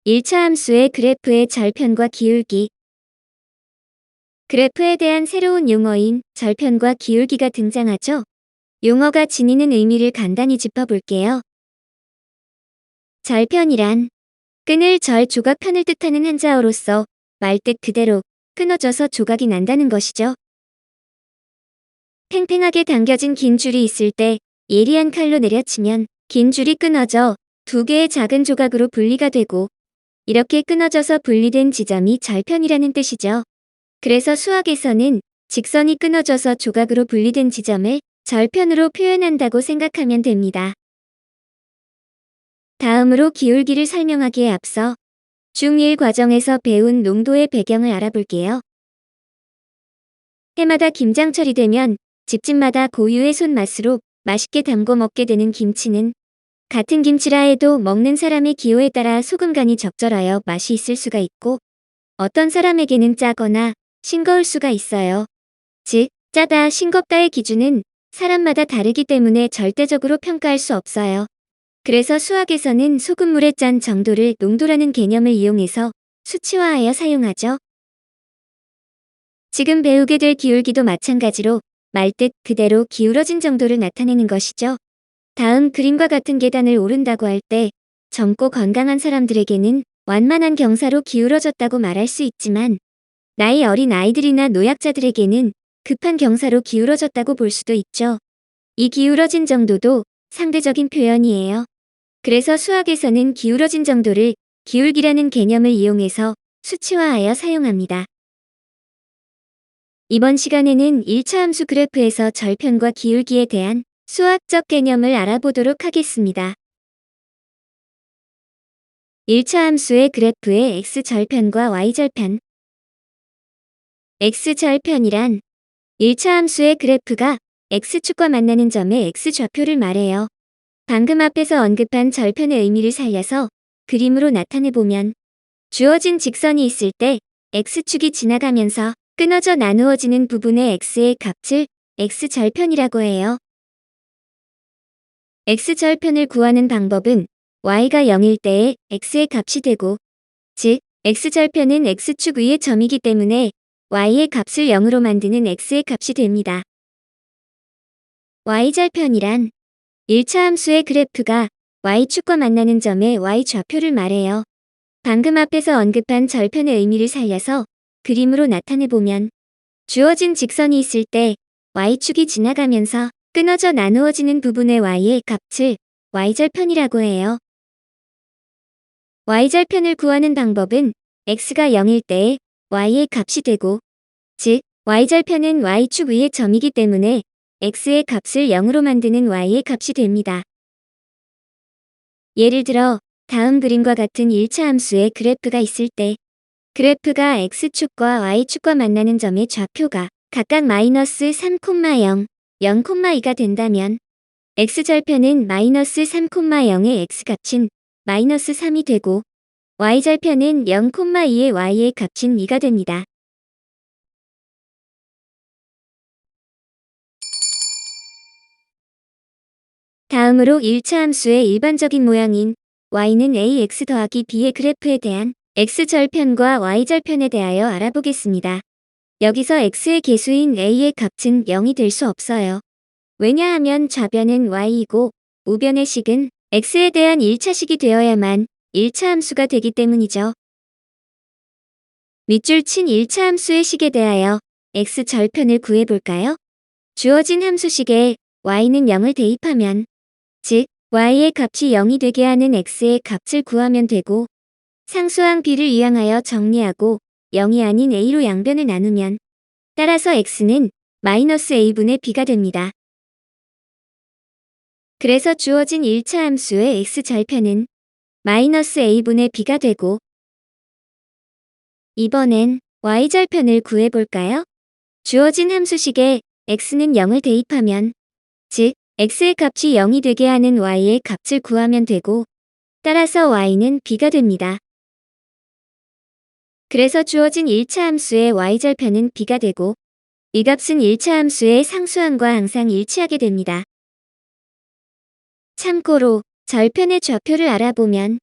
1차 함수의 그래프의 절편과 기울기. 그래프에 대한 새로운 용어인 절편과 기울기가 등장하죠. 용어가 지니는 의미를 간단히 짚어볼게요. 절편이란 끈을 절 조각편을 뜻하는 한자어로서 말 뜻 그대로 끊어져서 조각이 난다는 것이죠. 팽팽하게 당겨진 긴 줄이 있을 때 예리한 칼로 내려치면 긴 줄이 끊어져 두 개의 작은 조각으로 분리가 되고, 이렇게 끊어져서 분리된 지점이 절편이라는 뜻이죠. 그래서 수학에서는 직선이 끊어져서 조각으로 분리된 지점을 절편으로 표현한다고 생각하면 됩니다. 다음으로 기울기를 설명하기에 앞서 중1 과정에서 배운 농도의 배경을 알아볼게요. 해마다 김장철이 되면 집집마다 고유의 손맛으로 맛있게 담궈 먹게 되는 김치는 같은 김치라 해도 먹는 사람의 기호에 따라 소금 간이 적절하여 맛이 있을 수가 있고, 어떤 사람에게는 짜거나 싱거울 수가 있어요. 즉, 짜다, 싱겁다의 기준은 사람마다 다르기 때문에 절대적으로 평가할 수 없어요. 그래서 수학에서는 소금물의 짠 정도를 농도라는 개념을 이용해서 수치화하여 사용하죠. 지금 배우게 될 기울기도 마찬가지로 말뜻 그대로 기울어진 정도를 나타내는 것이죠. 다음 그림과 같은 계단을 오른다고 할 때 젊고 건강한 사람들에게는 완만한 경사로 기울어졌다고 말할 수 있지만, 나이 어린 아이들이나 노약자들에게는 급한 경사로 기울어졌다고 볼 수도 있죠. 이 기울어진 정도도 상대적인 표현이에요. 그래서 수학에서는 기울어진 정도를 기울기라는 개념을 이용해서 수치화하여 사용합니다. 이번 시간에는 1차 함수 그래프에서 절편과 기울기에 대한 수학적 개념을 알아보도록 하겠습니다. 1차 함수의 그래프의 x절편과 y절편. x절편이란 1차 함수의 그래프가 x축과 만나는 점의 x좌표를 말해요. 방금 앞에서 언급한 절편의 의미를 살려서 그림으로 나타내보면, 주어진 직선이 있을 때 x축이 지나가면서 끊어져 나누어지는 부분의 x의 값을 x절편이라고 해요. x절편을 구하는 방법은 y가 0일 때에 x의 값이 되고, 즉 x절편은 x축 위의 점이기 때문에 y의 값을 0으로 만드는 x의 값이 됩니다. y절편이란 1차 함수의 그래프가 y축과 만나는 점의 y좌표를 말해요. 방금 앞에서 언급한 절편의 의미를 살려서 그림으로 나타내보면, 주어진 직선이 있을 때 y축이 지나가면서 끊어져 나누어지는 부분의 y의 값을 y절편이라고 해요. y절편을 구하는 방법은 x가 0일 때에 y의 값이 되고, 즉 y절편은 y축 위의 점이기 때문에 x의 값을 0으로 만드는 y의 값이 됩니다. 예를 들어 다음 그림과 같은 1차 함수의 그래프가 있을 때 그래프가 x축과 y축과 만나는 점의 좌표가 각각 -3,0, 0,2가 된다면 x절편은 -3,0의 x값인 -3이 되고, y절편은 0,2의 y의 값인 2가 됩니다. 다음으로 1차 함수의 일반적인 모양인 y는 ax 더하기 b의 그래프에 대한 x절편과 y절편에 대하여 알아보겠습니다. 여기서 x의 계수인 a의 값은 0이 될 수 없어요. 왜냐하면 좌변은 y이고 우변의 식은 x에 대한 1차식이 되어야만 1차 함수가 되기 때문이죠. 밑줄 친 1차 함수의 식에 대하여 x절편을 구해볼까요? 주어진 함수식에 y는 0을 대입하면, 즉 y의 값이 0이 되게 하는 x의 값을 구하면 되고, 상수항 b를 이항하여 정리하고 0이 아닌 a로 양변을 나누면, 따라서 x는 -a분의 b가 됩니다. 그래서 주어진 1차 함수의 x절편은 -a분의 b가 되고, 이번엔 y절편을 구해볼까요? 주어진 함수식에 x는 0을 대입하면, 즉 x의 값이 0이 되게 하는 y의 값을 구하면 되고, 따라서 y는 b가 됩니다. 그래서 주어진 1차 함수의 y절편은 b가 되고, 이 값은 1차 함수의 상수항과 항상 일치하게 됩니다. 참고로 절편의 좌표를 알아보면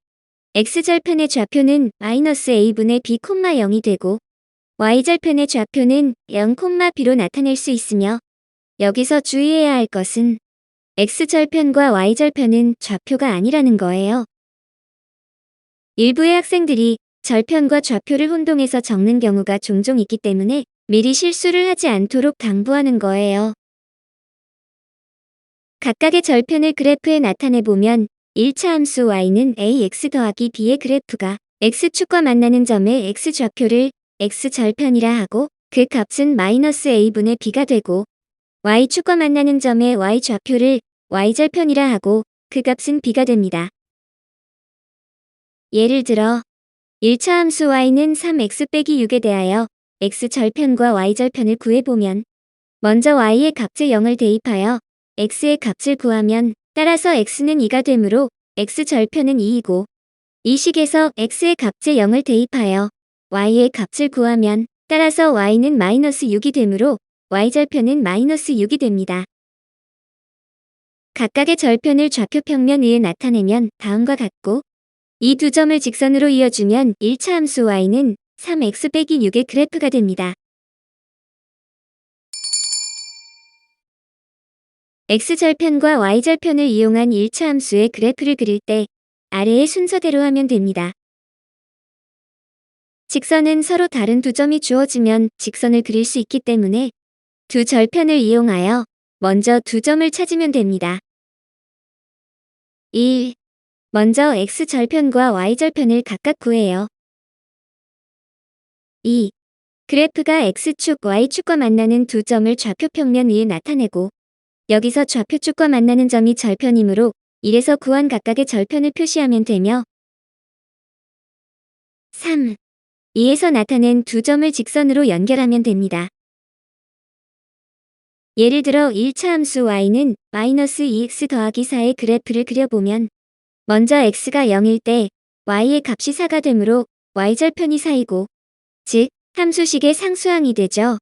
x절편의 좌표는 마이너스 a분의 b, 0이 되고 y절편의 좌표는 0, b로 나타낼 수 있으며 여기서 주의해야 할 것은 x절편과 y절편은 좌표가 아니라는 거예요. 일부의 학생들이 절편과 좌표를 혼동해서 적는 경우가 종종 있기 때문에 미리 실수를 하지 않도록 당부하는 거예요. 각각의 절편을 그래프에 나타내보면 1차 함수 y는 ax 더하기 b의 그래프가 x축과 만나는 점의 x좌표를 x절편이라 하고 그 값은 마이너스 a분의 b가 되고 y축과 만나는 점의 y좌표를 y절편이라 하고 그 값은 b가 됩니다. 예를 들어 1차 함수 y는 3x 빼기 6에 대하여 x절편과 y절편을 구해보면 먼저 y의 값을 0을 대입하여 x의 값을 구하면 따라서 x는 2가 되므로 x절편은 2이고 이 식에서 x의 값을 0을 대입하여 y의 값을 구하면 따라서 y는 마이너스 6이 되므로 y절편은 마이너스 6이 됩니다. 각각의 절편을 좌표 평면 위에 나타내면 다음과 같고 이 두 점을 직선으로 이어주면 1차 함수 y는 3x 빼기 6의 그래프가 됩니다. x절편과 y절편을 이용한 1차 함수의 그래프를 그릴 때 아래의 순서대로 하면 됩니다. 직선은 서로 다른 두 점이 주어지면 직선을 그릴 수 있기 때문에 두 절편을 이용하여 먼저 두 점을 찾으면 됩니다. 1. 먼저 x절편과 y절편을 각각 구해요. 2. 그래프가 x축, y축과 만나는 두 점을 좌표 평면 위에 나타내고 여기서 좌표축과 만나는 점이 절편이므로 1에서 구한 각각의 절편을 표시하면 되며 3. 2에서 나타낸 두 점을 직선으로 연결하면 됩니다. 예를 들어 1차 함수 y는 마이너스 2x 더하기 4의 그래프를 그려보면 먼저 x가 0일 때 y의 값이 4가 되므로 y절편이 4이고 즉 함수식의 상수항이 되죠.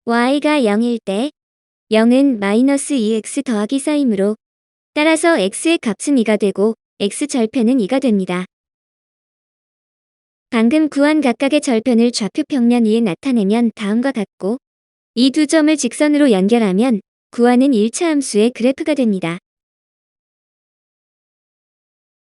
y가 0일 때 0은 마이너스 2x 더하기 4이므로 따라서 x의 값은 2가 되고 x절편은 2가 됩니다. 방금 구한 각각의 절편을 좌표 평면 위에 나타내면 다음과 같고 이 두 점을 직선으로 연결하면 구하는 1차 함수의 그래프가 됩니다.